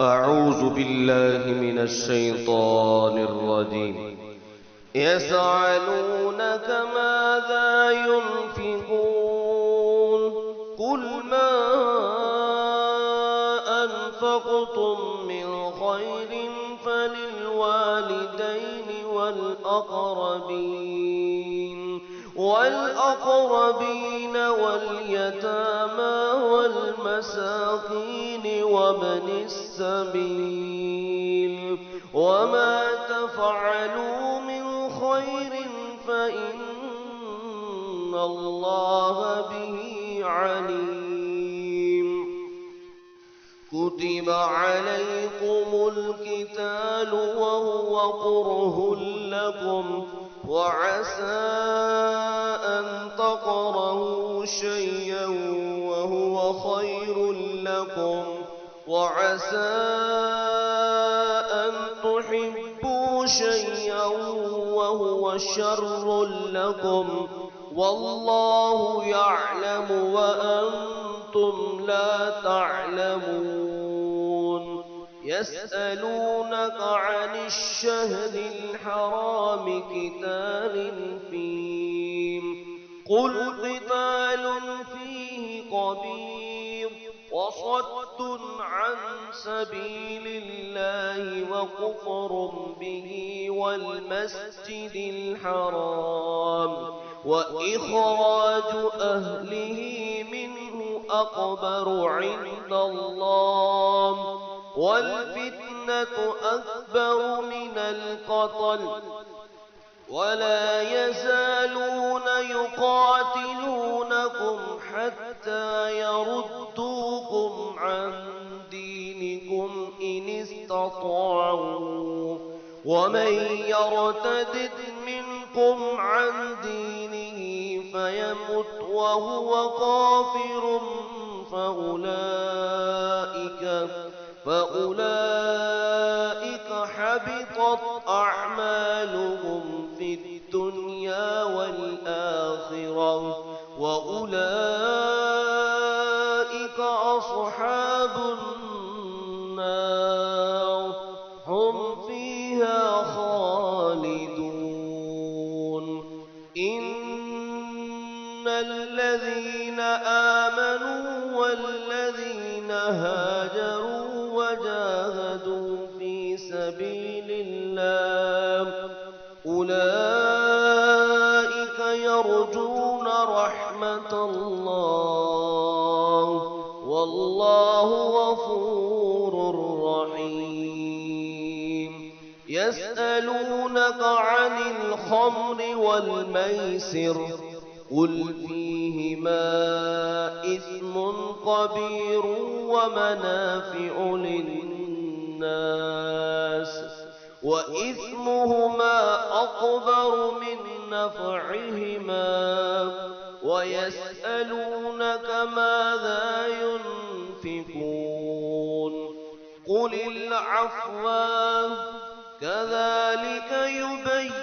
أعوذ بالله من الشيطان الرجيم. يسألونك ماذا ينفقون قل ما أنفقتم من خير فللوالدين والأقربين واليتامى والمساكين وابن السبيل وما تفعلوا من خير فإن الله به عليم. كتب عليكم القتال وهو كره لكم وعسى أن تكرهوا شيئا وهو خير لكم وعسى أن تحبوا شيئا وهو شر لكم والله يعلم وأنتم لا تعلمون. يسألونك عن الشهر الحرام قتال فيه قل قتال فيه كبير وصد عن سبيل الله وكفر به والمسجد الحرام وإخراج أهله منه أكبر عند الله والفتنة أكبر من القتل ولا يزالون يقاتلونكم حتى يردوكم عن دينكم إن استطاعوا ومن يرتد منكم عن دينه فيمت وهو كافر فأولئك حبطت أعمالهم في الدنيا والآخرة وأولئك أصحاب النار هم فيها خالدون. إن الذين آمنوا والذين هاجروا وجاهدوا في سبيل الله أولئك يرجون رحمة الله والله غفور رحيم. يسألونك عن الخمر والميسر قل فيهما إثم كبير ومنافع للناس وإثمهما أكبر من نفعهما ويسألونك ماذا ينفقون قل العفو كذلك يبين